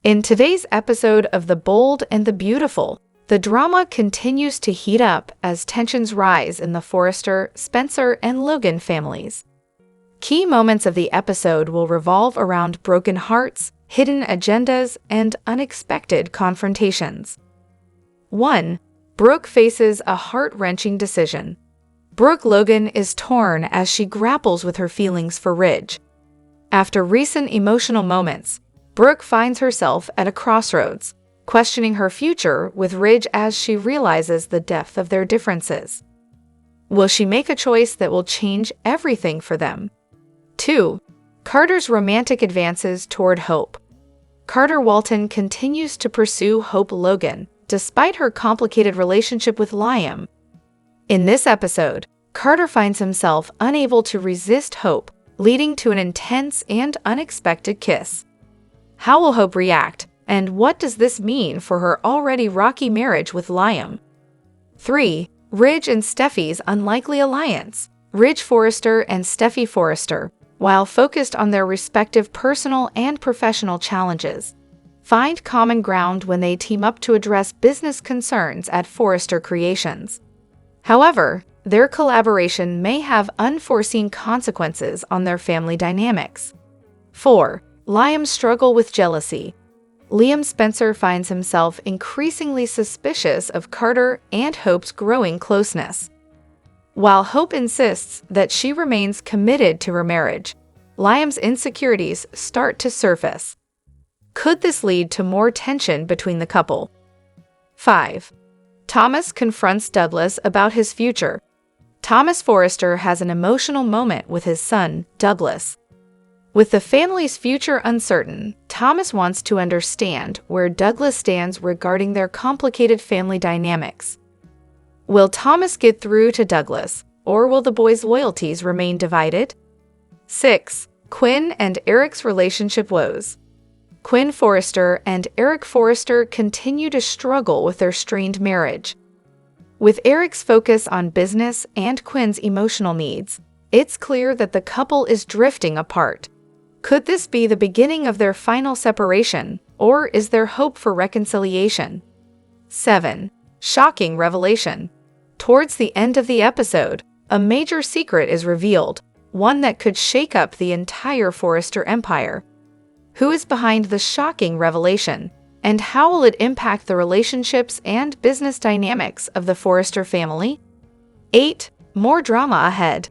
In today's episode of The Bold and the Beautiful, the drama continues to heat up as tensions rise in the Forrester, Spencer, and Logan families. Key moments of the episode will revolve around broken hearts, hidden agendas, and unexpected confrontations. 1. Brooke faces a heart-wrenching decision. Brooke Logan is torn as she grapples with her feelings for Ridge. After recent emotional moments, Brooke finds herself at a crossroads, questioning her future with Ridge as she realizes the depth of their differences. Will she make a choice that will change everything for them? 2. Carter's romantic advances toward Hope. Carter Walton continues to pursue Hope Logan, despite her complicated relationship with Liam. In this episode, Carter finds himself unable to resist Hope, leading to an intense and unexpected kiss. How will Hope react, and what does this mean for her already rocky marriage with Liam? 3. Ridge and Steffy's unlikely alliance. Ridge Forrester and Steffy Forrester, while focused on their respective personal and professional challenges, find common ground when they team up to address business concerns at Forrester Creations. However, their collaboration may have unforeseen consequences on their family dynamics. 4. Liam's struggle with jealousy. Liam Spencer finds himself increasingly suspicious of Carter and Hope's growing closeness. While Hope insists that she remains committed to her marriage, Liam's insecurities start to surface. Could this lead to more tension between the couple? 5. Thomas confronts Douglas about his future. Thomas Forrester has an emotional moment with his son, Douglas. With the family's future uncertain, Thomas wants to understand where Douglas stands regarding their complicated family dynamics. Will Thomas get through to Douglas, or will the boys' loyalties remain divided? 6. Quinn and Eric's relationship woes. Quinn Forrester and Eric Forrester continue to struggle with their strained marriage. With Eric's focus on business and Quinn's emotional needs, it's clear that the couple is drifting apart. Could this be the beginning of their final separation, or is there hope for reconciliation? 7. Shocking revelation. Towards the end of the episode, a major secret is revealed, one that could shake up the entire Forrester empire. Who is behind the shocking revelation, and how will it impact the relationships and business dynamics of the Forrester family? 8. More drama ahead.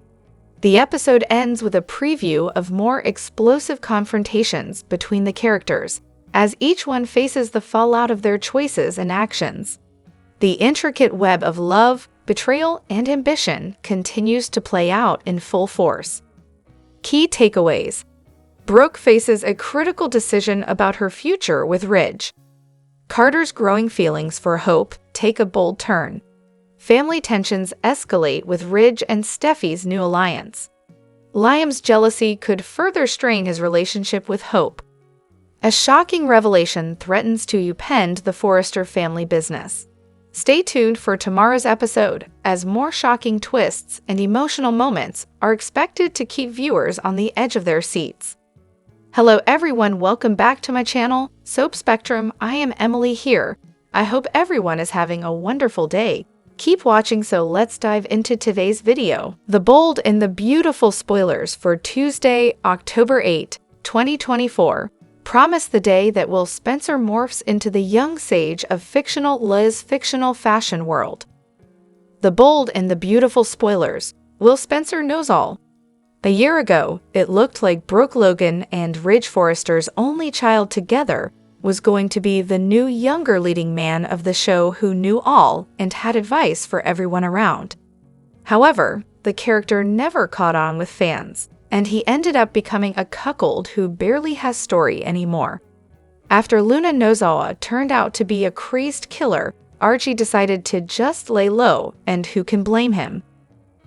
The episode ends with a preview of more explosive confrontations between the characters, as each one faces the fallout of their choices and actions. The intricate web of love, betrayal, and ambition continues to play out in full force. Key takeaways. Brooke faces a critical decision about her future with Ridge. Carter's growing feelings for Hope take a bold turn. Family tensions escalate with Ridge and Steffy's new alliance. Liam's jealousy could further strain his relationship with Hope. A shocking revelation threatens to upend the Forrester family business. Stay tuned for tomorrow's episode, as more shocking twists and emotional moments are expected to keep viewers on the edge of their seats. Hello everyone, welcome back to my channel, Soap Spectrum. I am Emily here. I hope everyone is having a wonderful day. Keep watching, so let's dive into today's video. The bold and the beautiful spoilers for Tuesday, October 8, 2024, promise the day that Will Spencer morphs into the young sage of fictional Liz fictional fashion world. The bold and the beautiful spoilers. Will Spencer knows all. A year ago, it looked like Brooke Logan and Ridge Forrester's only child together was going to be the new younger leading man of the show who knew all and had advice for everyone around. However, the character never caught on with fans, and he ended up becoming a cuckold who barely has story anymore. After Luna Nozawa turned out to be a crazed killer, Archie decided to just lay low, and who can blame him?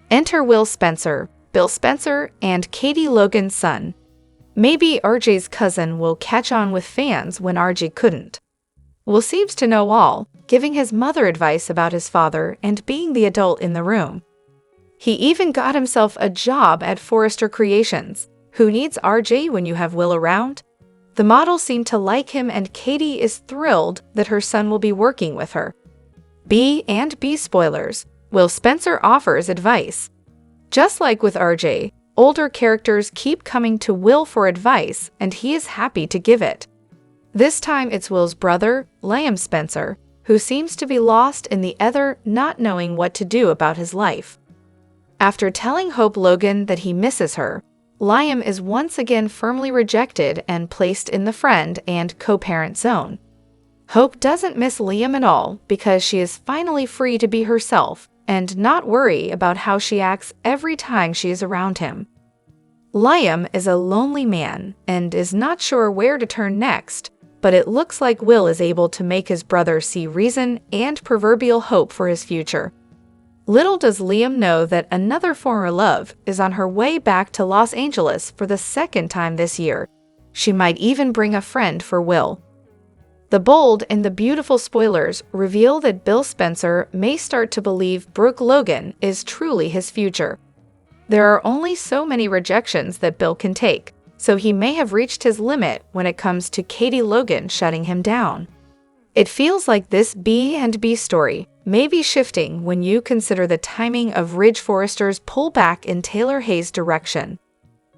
Enter Will Spencer, Bill Spencer, and Katie Logan's son. Maybe RJ's cousin will catch on with fans when RJ couldn't. Will seems to know all, giving his mother advice about his father and being the adult in the room. He even got himself a job at Forrester Creations. Who needs RJ when you have Will around? The model seemed to like him, and Katie is thrilled that her son will be working with her. B&B spoilers. Will Spencer offers advice. Just like with RJ, older characters keep coming to Will for advice, and he is happy to give it. This time it's Will's brother, Liam Spencer, who seems to be lost in the ether, not knowing what to do about his life. After telling Hope Logan that he misses her, Liam is once again firmly rejected and placed in the friend and co-parent zone. Hope doesn't miss Liam at all because she is finally free to be herself and not worry about how she acts every time she is around him. Liam is a lonely man and is not sure where to turn next, but it looks like Will is able to make his brother see reason and proverbial hope for his future. Little does Liam know that another former love is on her way back to Los Angeles for the second time this year. She might even bring a friend for Will. The bold and the beautiful spoilers reveal that Bill Spencer may start to believe Brooke Logan is truly his future. There are only so many rejections that Bill can take, so he may have reached his limit when it comes to Katie Logan shutting him down. It feels like this B&B story may be shifting when you consider the timing of Ridge Forrester's pullback in Taylor Hayes' direction.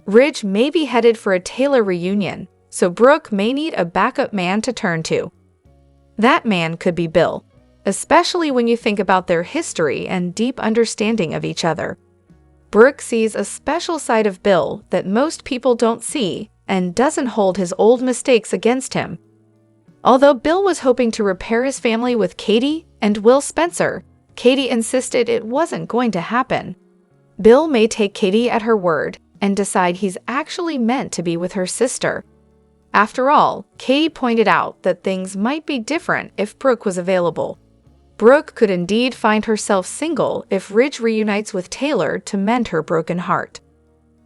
Ridge may be headed for a Taylor reunion, so Brooke may need a backup man to turn to. That man could be Bill, especially when you think about their history and deep understanding of each other. Brooke sees a special side of Bill that most people don't see and doesn't hold his old mistakes against him. Although Bill was hoping to repair his family with Katie and Will Spencer, Katie insisted it wasn't going to happen. Bill may take Katie at her word and decide he's actually meant to be with her sister. After all, Katie pointed out that things might be different if Brooke was available. Brooke could indeed find herself single if Ridge reunites with Taylor to mend her broken heart.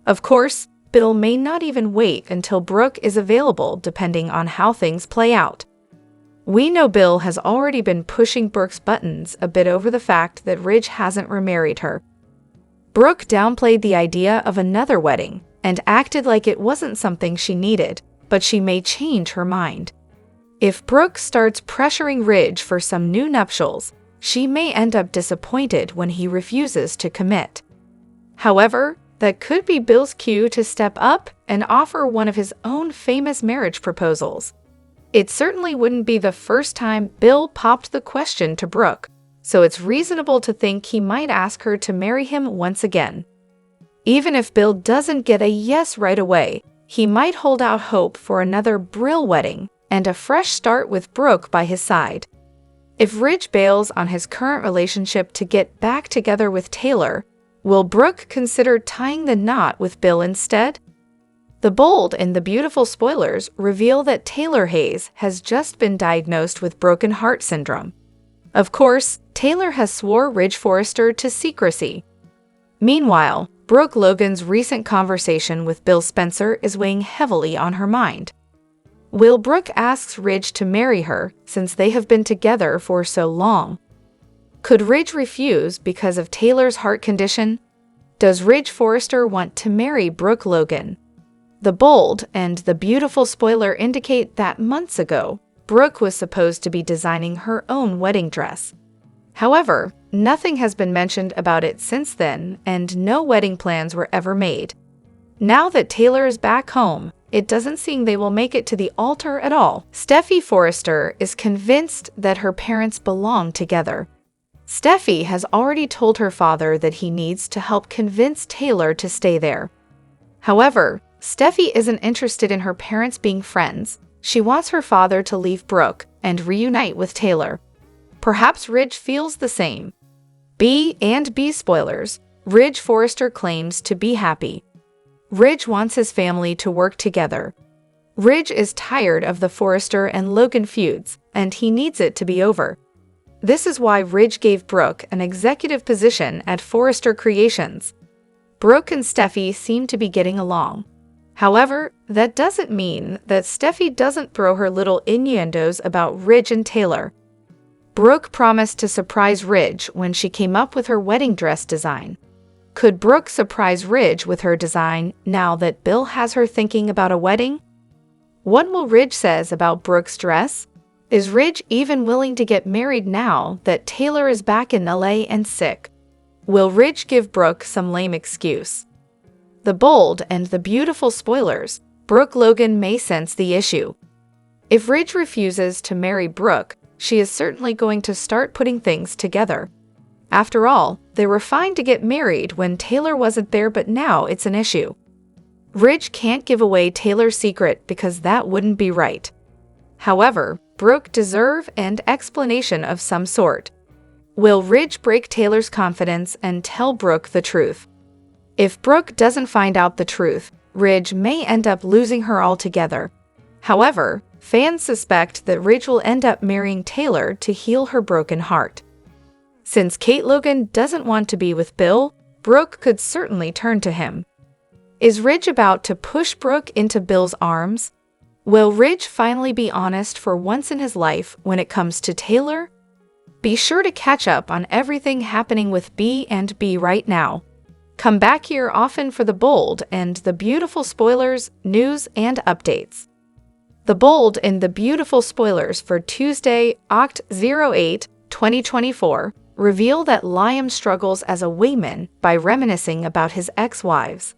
Of course, Bill may not even wait until Brooke is available depending on how things play out. We know Bill has already been pushing Brooke's buttons a bit over the fact that Ridge hasn't remarried her. Brooke downplayed the idea of another wedding and acted like it wasn't something she needed, but she may change her mind. If Brooke starts pressuring Ridge for some new nuptials, she may end up disappointed when he refuses to commit. However, that could be Bill's cue to step up and offer one of his own famous marriage proposals. It certainly wouldn't be the first time Bill popped the question to Brooke, so it's reasonable to think he might ask her to marry him once again. Even if Bill doesn't get a yes right away, he might hold out hope for another Brill wedding and a fresh start with Brooke by his side. If Ridge bails on his current relationship to get back together with Taylor, will Brooke consider tying the knot with Bill instead? The bold and the beautiful spoilers reveal that Taylor Hayes has just been diagnosed with broken heart syndrome. Of course, Taylor has swore Ridge Forrester to secrecy. Meanwhile, Brooke Logan's recent conversation with Bill Spencer is weighing heavily on her mind. Will Brooke asks Ridge to marry her since they have been together for so long? Could Ridge refuse because of Taylor's heart condition? Does Ridge Forrester want to marry Brooke Logan? The bold and the beautiful spoiler indicate that months ago, Brooke was supposed to be designing her own wedding dress. However, nothing has been mentioned about it since then, and no wedding plans were ever made. Now that Taylor is back home, it doesn't seem they will make it to the altar at all. Steffy Forrester is convinced that her parents belong together. Steffy has already told her father that he needs to help convince Taylor to stay there. However, Steffy isn't interested in her parents being friends. She wants her father to leave Brooke and reunite with Taylor. Perhaps Ridge feels the same. B&B spoilers. Ridge Forrester claims to be happy. Ridge wants his family to work together. Ridge is tired of the Forrester and Logan feuds, and he needs it to be over. This is why Ridge gave Brooke an executive position at Forrester Creations. Brooke and Steffy seem to be getting along. However, that doesn't mean that Steffy doesn't throw her little innuendos about Ridge and Taylor. Brooke promised to surprise Ridge when she came up with her wedding dress design. Could Brooke surprise Ridge with her design now that Bill has her thinking about a wedding? What will Ridge says about Brooke's dress? Is Ridge even willing to get married now that Taylor is back in LA and sick? Will Ridge give Brooke some lame excuse? The bold and the beautiful spoilers. Brooke Logan may sense the issue. If Ridge refuses to marry Brooke, she is certainly going to start putting things together. After all, they were fine to get married when Taylor wasn't there, but now it's an issue. Ridge can't give away Taylor's secret because that wouldn't be right. However, Brooke deserves an explanation of some sort. Will Ridge break Taylor's confidence and tell Brooke the truth? If Brooke doesn't find out the truth, Ridge may end up losing her altogether. However, fans suspect that Ridge will end up marrying Taylor to heal her broken heart. Since Kate Logan doesn't want to be with Bill, Brooke could certainly turn to him. Is Ridge about to push Brooke into Bill's arms? Will Ridge finally be honest for once in his life when it comes to Taylor? Be sure to catch up on everything happening with B&B right now. Come back here often for the bold and the beautiful spoilers, news, and updates. The bold and the beautiful spoilers for Tuesday, Oct. 08, 2024, reveal that Liam struggles as a wayman by reminiscing about his ex-wives.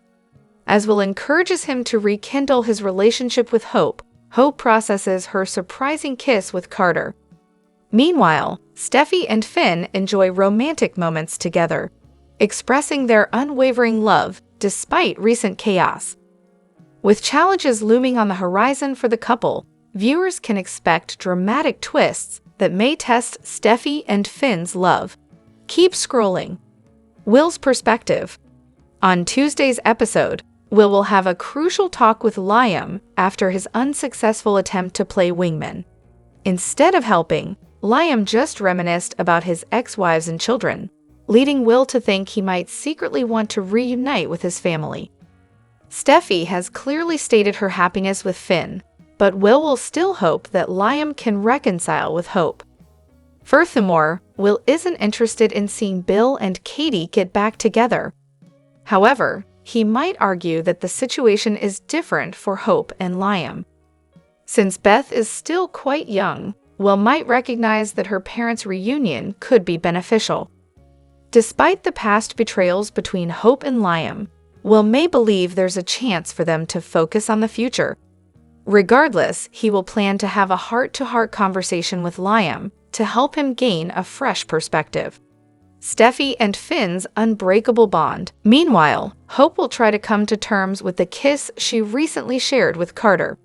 As Will encourages him to rekindle his relationship with Hope, Hope processes her surprising kiss with Carter. Meanwhile, Steffy and Finn enjoy romantic moments together, expressing their unwavering love despite recent chaos. With challenges looming on the horizon for the couple, viewers can expect dramatic twists that may test Steffy and Finn's love. Keep scrolling. Will's perspective. On Tuesday's episode, Will have a crucial talk with Liam after his unsuccessful attempt to play wingman. Instead of helping, Liam just reminisced about his ex-wives and children, leading Will to think he might secretly want to reunite with his family. Steffy has clearly stated her happiness with Finn, but Will still hope that Liam can reconcile with Hope. Furthermore, Will isn't interested in seeing Bill and Katie get back together. However, he might argue that the situation is different for Hope and Liam. Since Beth is still quite young, Will might recognize that her parents' reunion could be beneficial. Despite the past betrayals between Hope and Liam, Will may believe there's a chance for them to focus on the future. Regardless, he will plan to have a heart-to-heart conversation with Liam to help him gain a fresh perspective. Steffy and Finn's unbreakable bond. Meanwhile, Hope will try to come to terms with the kiss she recently shared with Carter.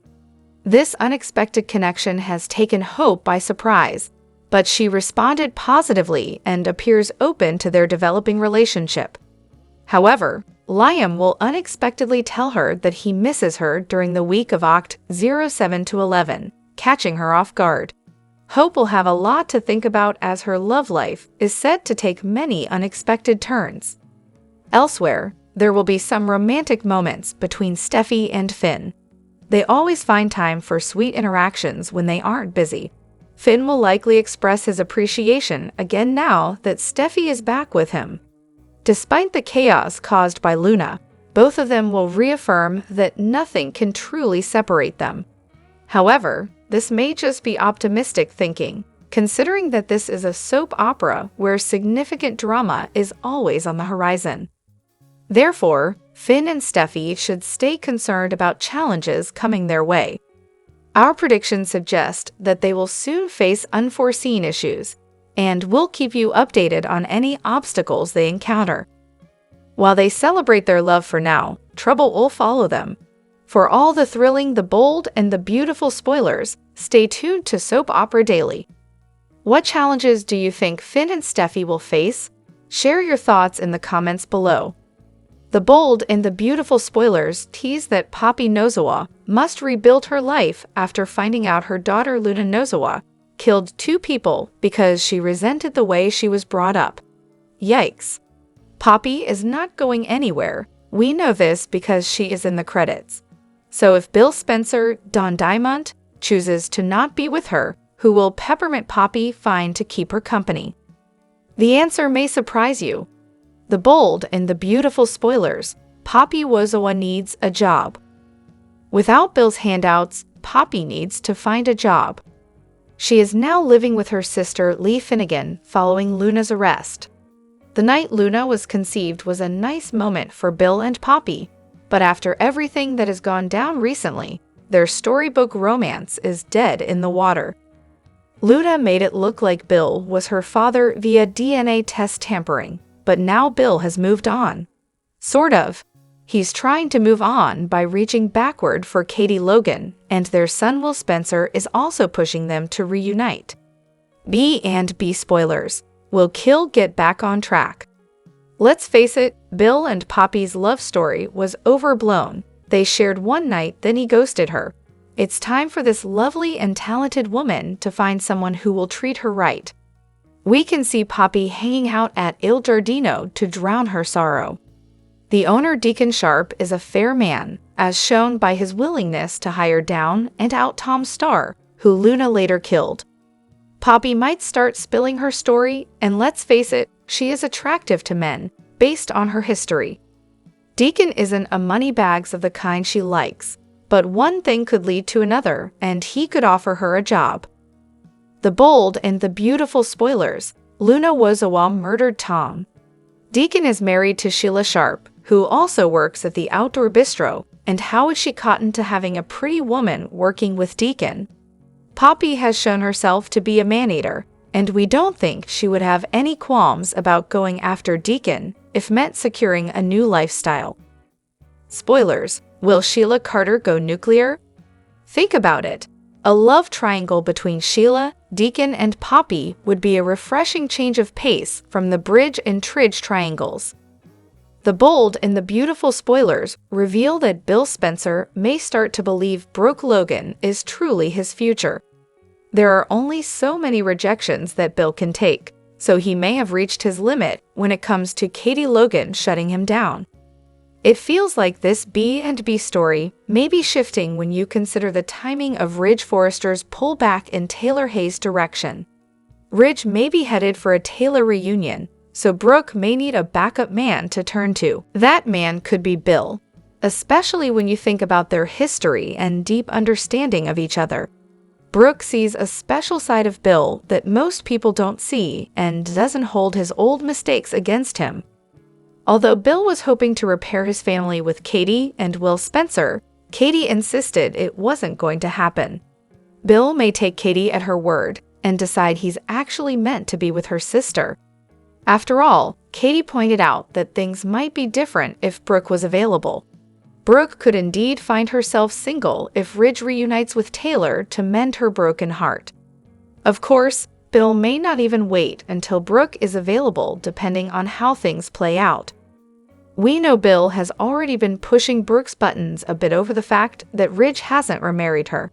This unexpected connection has taken Hope by surprise, but she responded positively and appears open to their developing relationship. However, Liam will unexpectedly tell her that he misses her during the week of Oct. 07 to 11, catching her off guard. Hope will have a lot to think about as her love life is set to take many unexpected turns. Elsewhere, there will be some romantic moments between Steffy and Finn. They always find time for sweet interactions when they aren't busy. Finn will likely express his appreciation again now that Steffy is back with him. Despite the chaos caused by Luna, both of them will reaffirm that nothing can truly separate them. However, this may just be optimistic thinking, considering that this is a soap opera where significant drama is always on the horizon. Therefore, Finn and Steffy should stay concerned about challenges coming their way. Our predictions suggest that they will soon face unforeseen issues, and we'll keep you updated on any obstacles they encounter. While they celebrate their love for now, trouble will follow them. For all the thrilling, the bold, and the beautiful spoilers, stay tuned to Soap Opera Daily. What challenges do you think Finn and Steffy will face? Share your thoughts in the comments below. The bold and the beautiful spoilers tease that Poppy Nozawa must rebuild her life after finding out her daughter Luna Nozawa killed 2 people because she resented the way she was brought up. Yikes. Poppy is not going anywhere. We know this because she is in the credits. So if Bill Spencer, Don Diamond, chooses to not be with her, who will Peppermint Poppy find to keep her company? The answer may surprise you. The bold and the beautiful spoilers, Poppy Wozawa needs a job. Without Bill's handouts, Poppy needs to find a job. She is now living with her sister Lee Finnegan following Luna's arrest. The night Luna was conceived was a nice moment for Bill and Poppy, but after everything that has gone down recently, their storybook romance is dead in the water. Luna made it look like Bill was her father via DNA test tampering, but now Bill has moved on. Sort of. He's trying to move on by reaching backward for Katie Logan, and their son Will Spencer is also pushing them to reunite. B&B spoilers. Will Kill get back on track? Let's face it, Bill and Poppy's love story was overblown. They shared one night, then he ghosted her. It's time for this lovely and talented woman to find someone who will treat her right. We can see Poppy hanging out at Il Giardino to drown her sorrow. The owner, Deacon Sharp, is a fair man, as shown by his willingness to hire down and out Tom Starr, who Luna later killed. Poppy might start spilling her story, and let's face it, she is attractive to men, based on her history. Deacon isn't a moneybags of the kind she likes, but one thing could lead to another, and he could offer her a job. The Bold and the Beautiful spoilers. Luna Wozawa murdered Tom. Deacon is married to Sheila Sharp, who also works at the Outdoor Bistro, and how is she caught into having a pretty woman working with Deacon? Poppy has shown herself to be a man-eater, and we don't think she would have any qualms about going after Deacon if meant securing a new lifestyle. Spoilers. Will Sheila Carter go nuclear? Think about it. A love triangle between Sheila, Deacon, and Poppy would be a refreshing change of pace from the Bridge and Tridge triangles. The Bold and the Beautiful spoilers reveal that Bill Spencer may start to believe Brooke Logan is truly his future. There are only so many rejections that Bill can take, so he may have reached his limit when it comes to Katie Logan shutting him down. It feels like this B&B story may be shifting when you consider the timing of Ridge Forrester's pullback in Taylor Hayes' direction. Ridge may be headed for a Taylor reunion, so Brooke may need a backup man to turn to. That man could be Bill, especially when you think about their history and deep understanding of each other. Brooke sees a special side of Bill that most people don't see and doesn't hold his old mistakes against him. Although Bill was hoping to repair his family with Katie and Will Spencer, Katie insisted it wasn't going to happen. Bill may take Katie at her word and decide he's actually meant to be with her sister. After all, Katie pointed out that things might be different if Brooke was available. Brooke could indeed find herself single if Ridge reunites with Taylor to mend her broken heart. Of course, Bill may not even wait until Brooke is available depending on how things play out. We know Bill has already been pushing Brooke's buttons a bit over the fact that Ridge hasn't remarried her.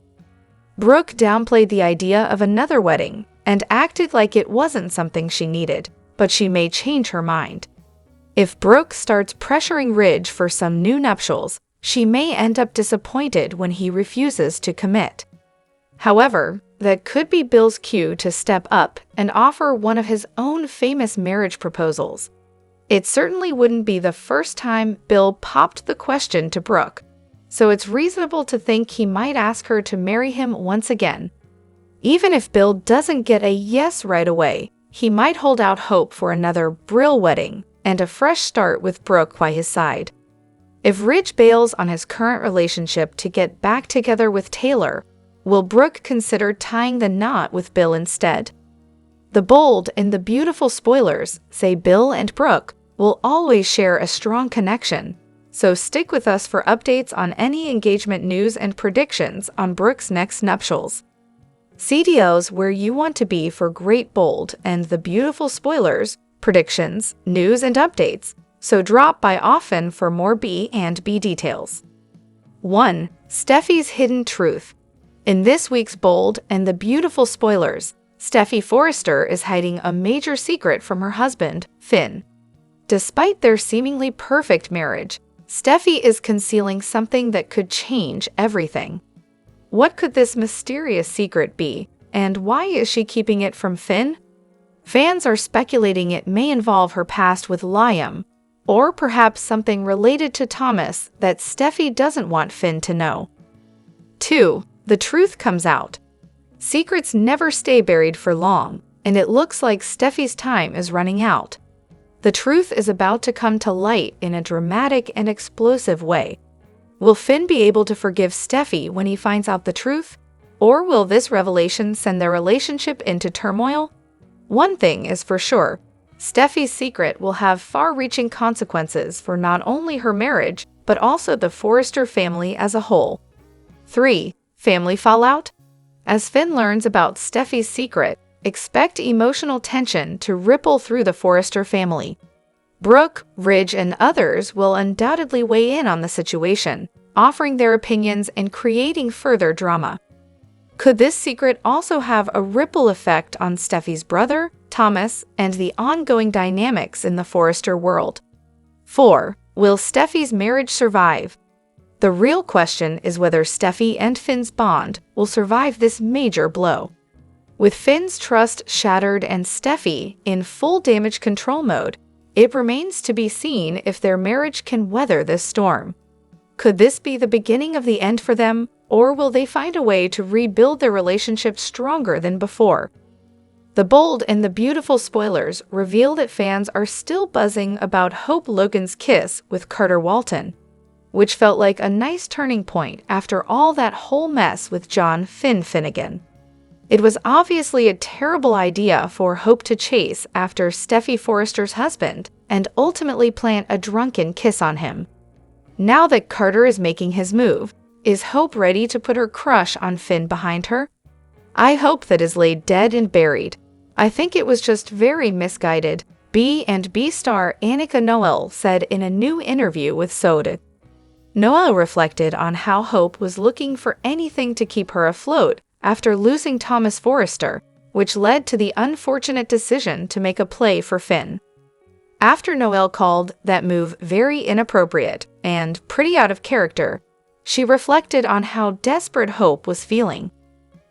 Brooke downplayed the idea of another wedding and acted like it wasn't something she needed, but she may change her mind. If Brooke starts pressuring Ridge for some new nuptials, she may end up disappointed when he refuses to commit. However, that could be Bill's cue to step up and offer one of his own famous marriage proposals. It certainly wouldn't be the first time Bill popped the question to Brooke, so it's reasonable to think he might ask her to marry him once again. Even if Bill doesn't get a yes right away, he might hold out hope for another Brill wedding and a fresh start with Brooke by his side. If Ridge bails on his current relationship to get back together with Taylor, will Brooke consider tying the knot with Bill instead? The Bold and the Beautiful spoilers say Bill and Brooke will always share a strong connection, so stick with us for updates on any engagement news and predictions on Brooke's next nuptials. CDO's where you want to be for great Bold and the Beautiful spoilers, predictions, news, and updates, so drop by often for more B&B details. 1. Steffy's Hidden Truth. In this week's Bold and the Beautiful spoilers, Steffy Forrester is hiding a major secret from her husband, Finn. Despite their seemingly perfect marriage, Steffy is concealing something that could change everything. What could this mysterious secret be, and why is she keeping it from Finn? Fans are speculating it may involve her past with Liam, or perhaps something related to Thomas that Steffy doesn't want Finn to know. 2. The truth comes out. Secrets never stay buried for long, and it looks like Steffi's time is running out. The truth is about to come to light in a dramatic and explosive way. Will Finn be able to forgive Steffi when he finds out the truth? Or will this revelation send their relationship into turmoil? One thing is for sure, Steffi's secret will have far-reaching consequences for not only her marriage, but also the Forrester family as a whole. 3. Family fallout? As Finn learns about Steffi's secret, expect emotional tension to ripple through the Forrester family. Brooke, Ridge, and others will undoubtedly weigh in on the situation, offering their opinions and creating further drama. Could this secret also have a ripple effect on Steffi's brother, Thomas, and the ongoing dynamics in the Forrester world? 4. Will Steffi's marriage survive? The real question is whether Steffi and Finn's bond will survive this major blow. With Finn's trust shattered and Steffi in full damage control mode, it remains to be seen if their marriage can weather this storm. Could this be the beginning of the end for them, or will they find a way to rebuild their relationship stronger than before? The bold and the beautiful spoilers reveal that fans are still buzzing about Hope Logan's kiss with Carter Walton, which felt like a nice turning point after all that whole mess with John Finnegan. It was obviously a terrible idea for Hope to chase after Steffi Forrester's husband and ultimately plant a drunken kiss on him. Now that Carter is making his move, is Hope ready to put her crush on Finn behind her? I hope that is laid dead and buried. I think it was just very misguided, B&B star Annika Noelle said in a new interview with Soda. Noelle reflected on how Hope was looking for anything to keep her afloat after losing Thomas Forrester, which led to the unfortunate decision to make a play for Finn. After Noelle called that move very inappropriate and pretty out of character, she reflected on how desperate Hope was feeling.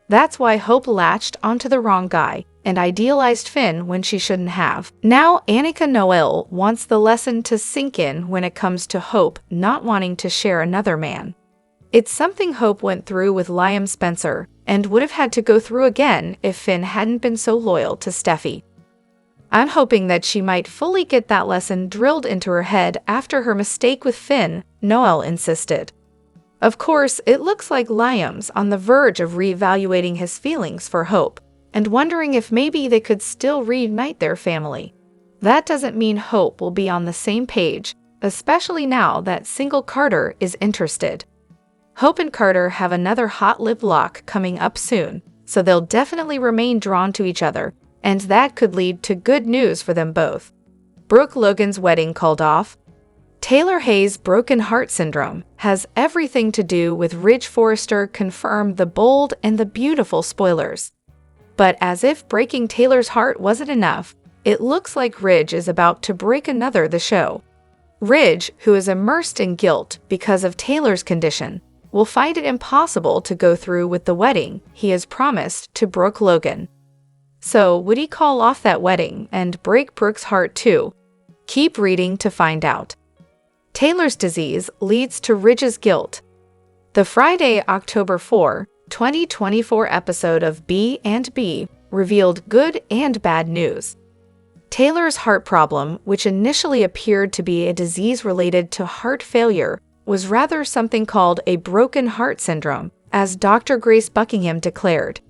That's why Hope latched onto the wrong guy and idealized Finn when she shouldn't have. Now Annika Noelle wants the lesson to sink in when it comes to Hope not wanting to share another man. It's something Hope went through with Liam Spencer and would have had to go through again if Finn hadn't been so loyal to Steffi. I'm hoping that she might fully get that lesson drilled into her head after her mistake with Finn, Noelle insisted. Of course, it looks like Liam's on the verge of reevaluating his feelings for Hope and wondering if maybe they could still reunite their family. That doesn't mean Hope will be on the same page, especially now that single Carter is interested. Hope and Carter have another hot lip lock coming up soon, so they'll definitely remain drawn to each other, and that could lead to good news for them both. Brooke Logan's wedding called off. Taylor Hayes' broken heart syndrome has everything to do with Ridge Forrester confirmed the bold and the beautiful spoilers. But as if breaking Taylor's heart wasn't enough, it looks like Ridge is about to break another the show. Ridge, who is immersed in guilt because of Taylor's condition, will find it impossible to go through with the wedding he has promised to Brooke Logan. So, would he call off that wedding and break Brooke's heart too? Keep reading to find out. Taylor's disease leads to Ridge's guilt. The Friday, October 4, 2024 episode of B&B revealed good and bad news. Taylor's heart problem, which initially appeared to be a disease related to heart failure, was rather something called a broken heart syndrome, as Dr. Grace Buckingham declared.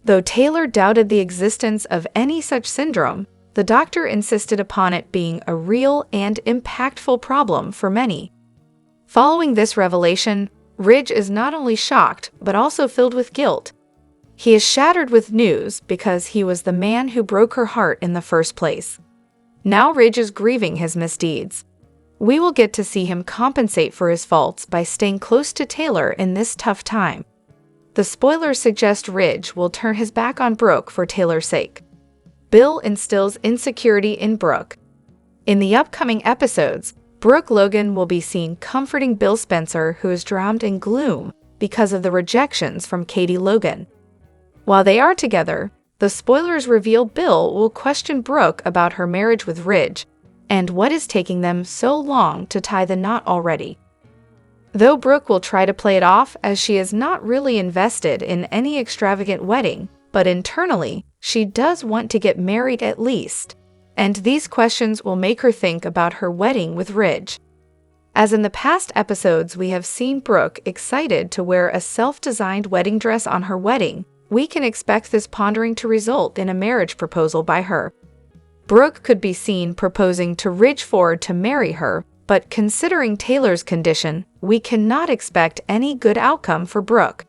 Though Taylor doubted the existence of any such syndrome, the doctor insisted upon it being a real and impactful problem for many. Following this revelation, Ridge is not only shocked, but also filled with guilt. He is shattered with news because he was the man who broke her heart in the first place. Now Ridge is grieving his misdeeds. We will get to see him compensate for his faults by staying close to Taylor in this tough time. The spoilers suggest Ridge will turn his back on Brooke for Taylor's sake. Bill instills insecurity in Brooke. In the upcoming episodes, Brooke Logan will be seen comforting Bill Spencer, who is drowned in gloom because of the rejections from Katie Logan. While they are together, the spoilers reveal Bill will question Brooke about her marriage with Ridge and what is taking them so long to tie the knot already. Though Brooke will try to play it off as she is not really invested in any extravagant wedding, but internally, she does want to get married at least. And these questions will make her think about her wedding with Ridge. As in the past episodes, we have seen Brooke excited to wear a self-designed wedding dress on her wedding. We can expect this pondering to result in a marriage proposal by her. Brooke could be seen proposing to Ridge Ford to marry her, but considering Taylor's condition, we cannot expect any good outcome for Brooke.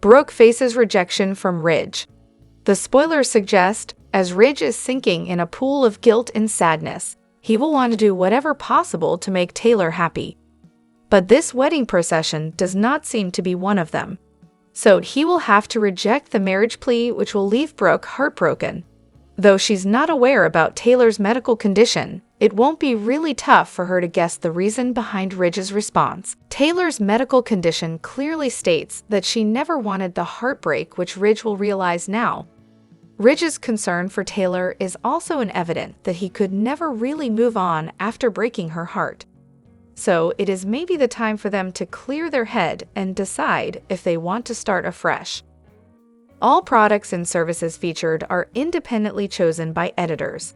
Brooke faces rejection from Ridge. The spoilers suggest, as Ridge is sinking in a pool of guilt and sadness, he will want to do whatever possible to make Taylor happy. But this wedding procession does not seem to be one of them. So he will have to reject the marriage plea, which will leave Brooke heartbroken. Though she's not aware about Taylor's medical condition, it won't be really tough for her to guess the reason behind Ridge's response. Taylor's medical condition clearly states that she never wanted the heartbreak, which Ridge will realize now. Ridge's concern for Taylor is also evident that he could never really move on after breaking her heart. So it is maybe the time for them to clear their head and decide if they want to start afresh. All products and services featured are independently chosen by editors.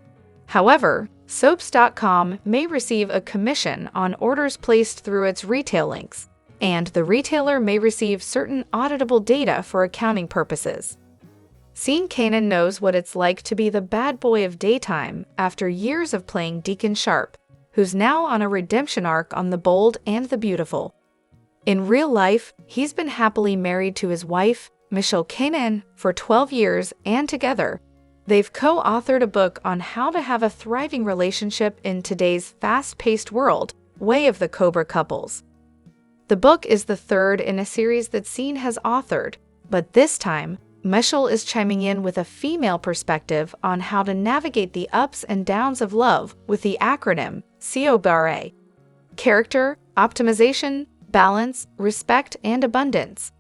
However, Soaps.com may receive a commission on orders placed through its retail links, and the retailer may receive certain auditable data for accounting purposes. Sean Kanan knows what it's like to be the bad boy of daytime after years of playing Deacon Sharp, who's now on a redemption arc on The Bold and the Beautiful. In real life, he's been happily married to his wife, Michelle Kanan, for 12 years, and together, they've co-authored a book on how to have a thriving relationship in today's fast-paced world, Way of the Cobra Couples. The book is the third in a series that Sean has authored, but this time, Michelle is chiming in with a female perspective on how to navigate the ups and downs of love with the acronym COBRA: Character, Optimization, Balance, Respect, and Abundance.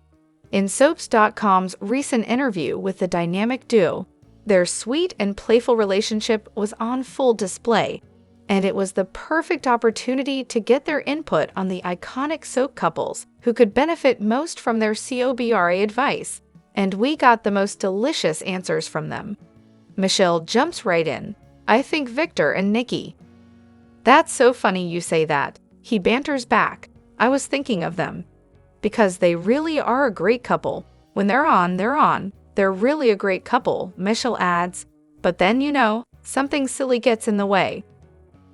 In Soaps.com's recent interview with the dynamic duo, their sweet and playful relationship was on full display, and it was the perfect opportunity to get their input on the iconic soap couples who could benefit most from their COBRA advice, and we got the most delicious answers from them. Michelle jumps right in. "I think Victor and Nikki." "That's so funny you say that," he banters back. "I was thinking of them. Because they really are a great couple. When they're on, they're on. They're really a great couple," Michelle adds. "But then, something silly gets in the way."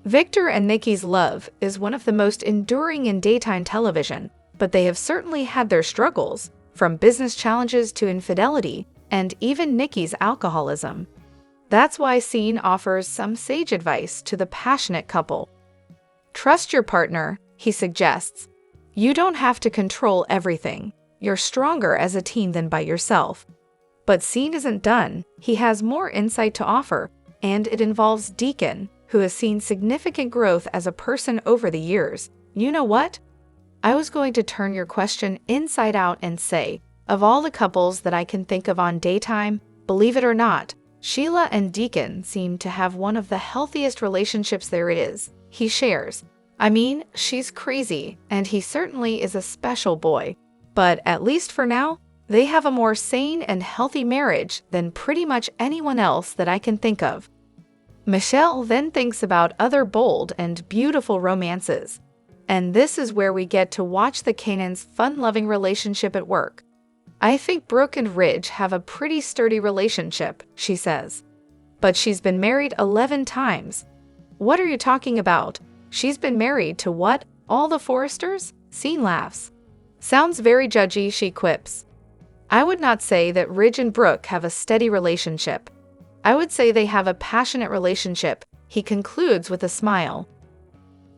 Victor and Nikki's love is one of the most enduring in daytime television, but they have certainly had their struggles, from business challenges to infidelity, and even Nikki's alcoholism. That's why Sean offers some sage advice to the passionate couple. "Trust your partner," he suggests. "You don't have to control everything. You're stronger as a team than by yourself." But Sean isn't done. He has more insight to offer, and it involves Deacon, who has seen significant growth as a person over the years. You know what? I was going to turn your question inside out and say, of all the couples that I can think of on daytime, believe it or not, Sheila and Deacon seem to have one of the healthiest relationships there is, he shares. "I mean, she's crazy, and he certainly is a special boy. But at least for now, they have a more sane and healthy marriage than pretty much anyone else that I can think of." Michelle then thinks about other bold and beautiful romances. And this is where we get to watch the Kanans' fun-loving relationship at work. "I think Brooke and Ridge have a pretty sturdy relationship," she says. "But she's been married 11 times. "What are you talking about? She's been married to what? All the Forresters?" Sean laughs. "Sounds very judgy," she quips. "I would not say that Ridge and Brooke have a steady relationship. I would say they have a passionate relationship," he concludes with a smile.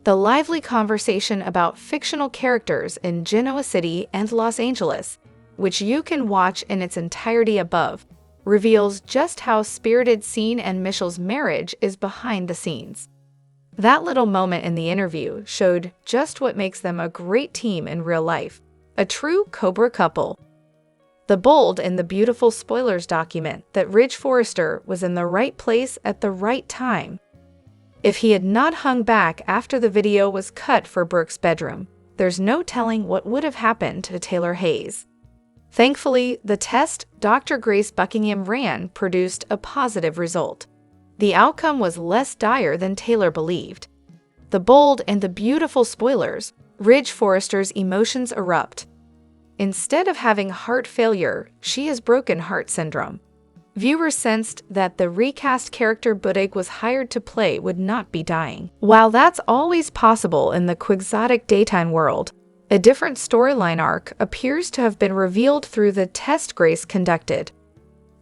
The lively conversation about fictional characters in Genoa City and Los Angeles, which you can watch in its entirety above, reveals just how spirited Sean and Michelle's marriage is behind the scenes. That little moment in the interview showed just what makes them a great team in real life, a true Cobra couple. The Bold and the Beautiful spoilers document that Ridge Forrester was in the right place at the right time. If he had not hung back after the video was cut for Brooke's bedroom, there's no telling what would have happened to Taylor Hayes. Thankfully, the test Dr. Grace Buckingham ran produced a positive result. The outcome was less dire than Taylor believed. The bold and the beautiful spoilers, Ridge Forrester's emotions erupt. Instead of having heart failure, she has broken heart syndrome. Viewers sensed that the recast character Buddig was hired to play would not be dying. While that's always possible in the quixotic daytime world, a different storyline arc appears to have been revealed through the test Grace conducted.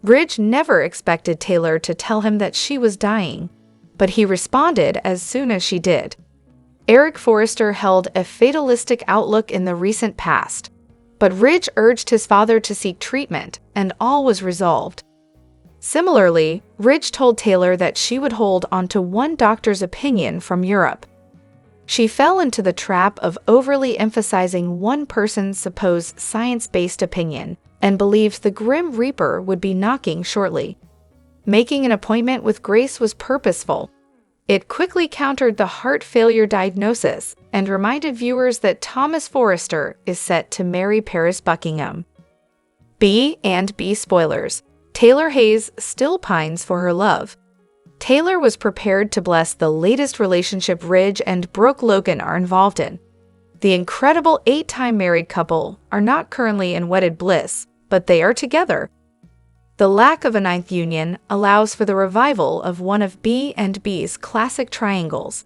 Ridge never expected Taylor to tell him that she was dying, but he responded as soon as she did. Eric Forrester held a fatalistic outlook in the recent past, but Ridge urged his father to seek treatment, and all was resolved. Similarly, Ridge told Taylor that she would hold onto one doctor's opinion from Europe. She fell into the trap of overly emphasizing one person's supposed science-based opinion and believed the Grim Reaper would be knocking shortly. Making an appointment with Grace was purposeful. It quickly countered the heart failure diagnosis and reminded viewers that Thomas Forrester is set to marry Paris Buckingham. B&B spoilers. Taylor Hayes still pines for her love. Taylor was prepared to bless the latest relationship Ridge and Brooke Logan are involved in. The incredible 8-time married couple are not currently in wedded bliss, but they are together. The lack of a ninth union allows for the revival of one of B&B's classic triangles.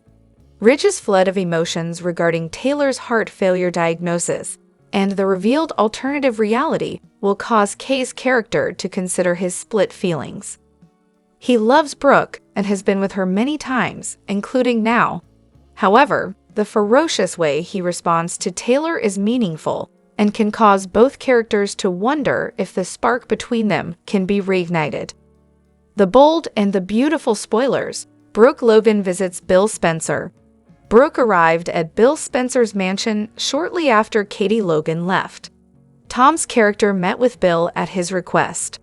Ridge's flood of emotions regarding Taylor's heart failure diagnosis and the revealed alternative reality will cause Kay's character to consider his split feelings. He loves Brooke and has been with her many times, including now. However, the ferocious way he responds to Taylor is meaningful and can cause both characters to wonder if the spark between them can be reignited. The bold and the beautiful spoilers. Brooke Logan visits Bill Spencer. Brooke arrived at Bill Spencer's mansion shortly after Katie Logan left. Tom's character met with Bill at his request.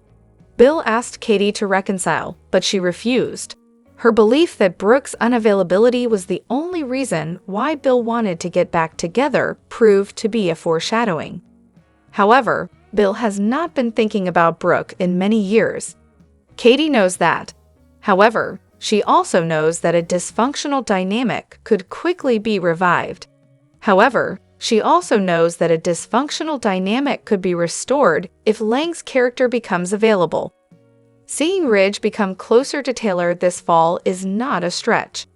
Bill asked Katie to reconcile, but she refused. Her belief that Brooke's unavailability was the only reason why Bill wanted to get back together proved to be a foreshadowing. However, Bill has not been thinking about Brooke in many years. Katie knows that. However, she also knows that a dysfunctional dynamic could quickly be revived. However, she also knows that a dysfunctional dynamic could be restored if Lang's character becomes available. Seeing Ridge become closer to Taylor this fall is not a stretch.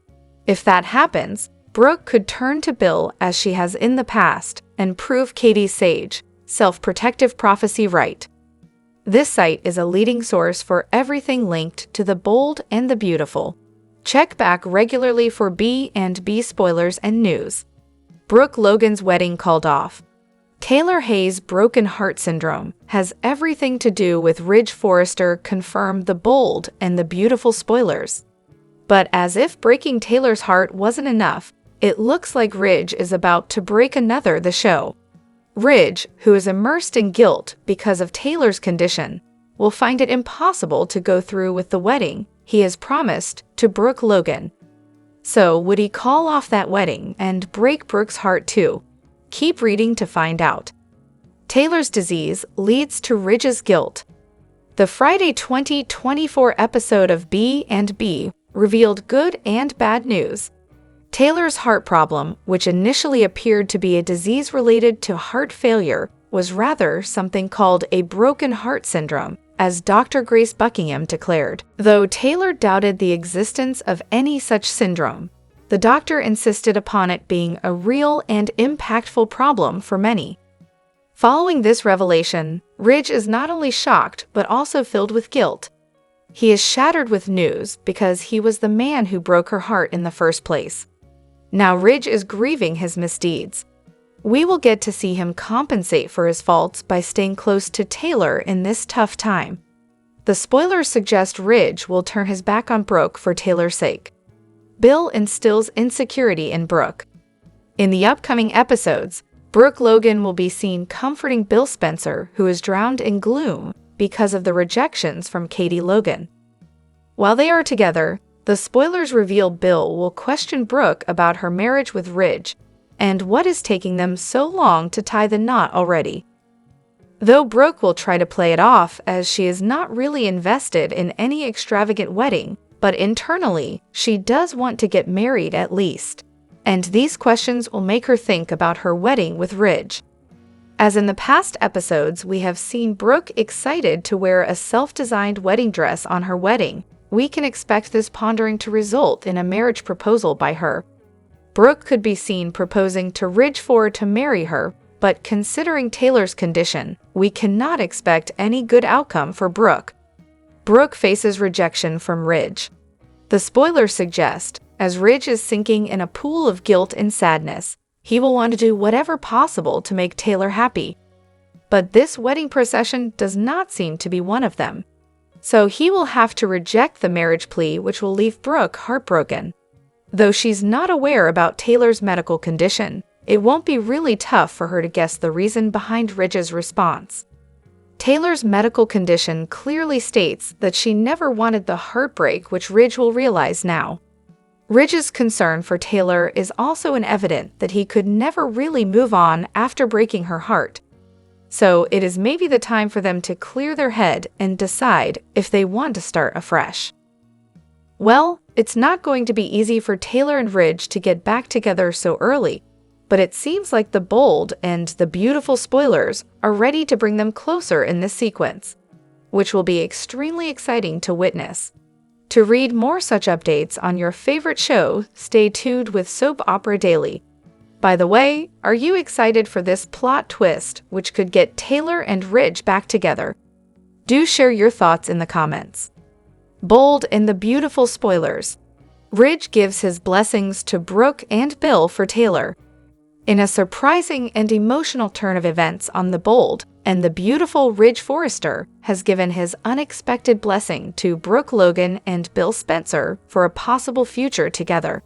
If that happens, Brooke could turn to Bill as she has in the past and prove Katie's sage, self-protective prophecy right. This site is a leading source for everything linked to the bold and the beautiful. Check back regularly for B&B spoilers and news. Brooke Logan's wedding called off. Taylor Hayes' broken heart syndrome has everything to do with Ridge Forrester confirmed the bold and the beautiful spoilers. But as if breaking Taylor's heart wasn't enough, it looks like Ridge is about to break another the show. Ridge, who is immersed in guilt because of Taylor's condition, will find it impossible to go through with the wedding he has promised to Brooke Logan. So would he call off that wedding and break Brooke's heart too? Keep reading to find out. Taylor's disease leads to Ridge's guilt. The Friday 2024 episode of B&B revealed good and bad news. Taylor's heart problem, which initially appeared to be a disease related to heart failure, was rather something called a broken heart syndrome, as Dr. Grace Buckingham declared. Though Taylor doubted the existence of any such syndrome, the doctor insisted upon it being a real and impactful problem for many. Following this revelation, Ridge is not only shocked but also filled with guilt. He is shattered with news because he was the man who broke her heart in the first place. Now Ridge is grieving his misdeeds. We will get to see him compensate for his faults by staying close to Taylor in this tough time. The spoilers suggest Ridge will turn his back on Brooke for Taylor's sake. Bill instills insecurity in Brooke. In the upcoming episodes, Brooke Logan will be seen comforting Bill Spencer, who is drowned in gloom because of the rejections from Katie Logan. While they are together, the spoilers reveal Bill will question Brooke about her marriage with Ridge, And what is taking them so long to tie the knot already? Though Brooke will try to play it off as she is not really invested in any extravagant wedding, but internally, she does want to get married at least. And these questions will make her think about her wedding with Ridge. As in the past episodes, we have seen Brooke excited to wear a self-designed wedding dress on her wedding. We can expect this pondering to result in a marriage proposal by her. Brooke could be seen proposing to Ridge to marry her, but considering Taylor's condition, we cannot expect any good outcome for Brooke. Brooke faces rejection from Ridge. The spoilers suggest, as Ridge is sinking in a pool of guilt and sadness, he will want to do whatever possible to make Taylor happy. But this wedding procession does not seem to be one of them. So he will have to reject the marriage plea, which will leave Brooke heartbroken. Though she's not aware about Taylor's medical condition, it won't be really tough for her to guess the reason behind Ridge's response. Taylor's medical condition clearly states that she never wanted the heartbreak, which Ridge will realize now. Ridge's concern for Taylor is also evident that he could never really move on after breaking her heart. So it is maybe the time for them to clear their head and decide if they want to start afresh. Well, it's not going to be easy for Taylor and Ridge to get back together so early, but it seems like the bold and the beautiful spoilers are ready to bring them closer in this sequence, which will be extremely exciting to witness. To read more such updates on your favorite show, stay tuned with Soap Opera Daily. By the way, are you excited for this plot twist which could get Taylor and Ridge back together? Do share your thoughts in the comments. Bold and the beautiful spoilers. Ridge gives his blessings to Brooke and Bill for Taylor. In a surprising and emotional turn of events on the bold and the beautiful Ridge Forrester has given his unexpected blessing to Brooke Logan and Bill Spencer for a possible future together.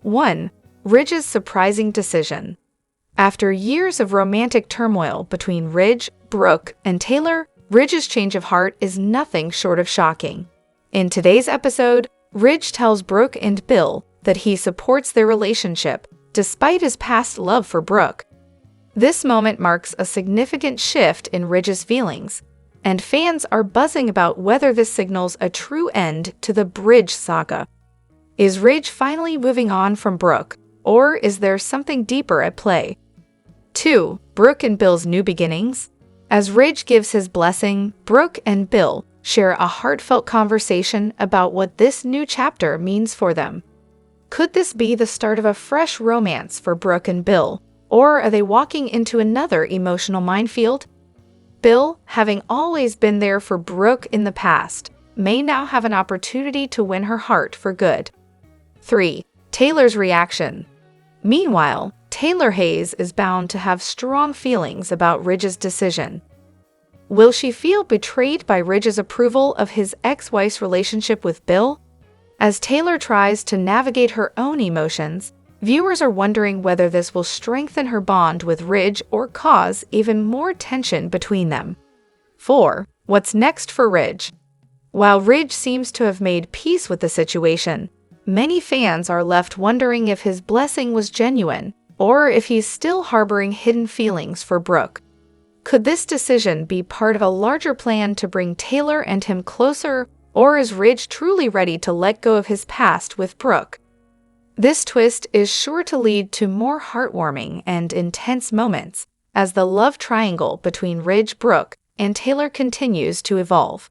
1. Ridge's surprising decision. After years of romantic turmoil between Ridge, Brooke, and Taylor, Ridge's change of heart is nothing short of shocking. In today's episode, Ridge tells Brooke and Bill that he supports their relationship despite his past love for Brooke. This moment marks a significant shift in Ridge's feelings, and fans are buzzing about whether this signals a true end to the Bridge saga. Is Ridge finally moving on from Brooke, or is there something deeper at play? 2. Brooke and Bill's new beginnings. As Ridge gives his blessing, Brooke and Bill share a heartfelt conversation about what this new chapter means for them. Could this be the start of a fresh romance for Brooke and Bill, or are they walking into another emotional minefield? Bill, having always been there for Brooke in the past, may now have an opportunity to win her heart for good. 3. Taylor's reaction. Meanwhile, Taylor Hayes is bound to have strong feelings about Ridge's decision. Will she feel betrayed by Ridge's approval of his ex-wife's relationship with Bill? As Taylor tries to navigate her own emotions, viewers are wondering whether this will strengthen her bond with Ridge or cause even more tension between them. 4. What's next for Ridge? While Ridge seems to have made peace with the situation, many fans are left wondering if his blessing was genuine or if he's still harboring hidden feelings for Brooke. Could this decision be part of a larger plan to bring Taylor and him closer, or is Ridge truly ready to let go of his past with Brooke? This twist is sure to lead to more heartwarming and intense moments as the love triangle between Ridge, Brooke, and Taylor continues to evolve.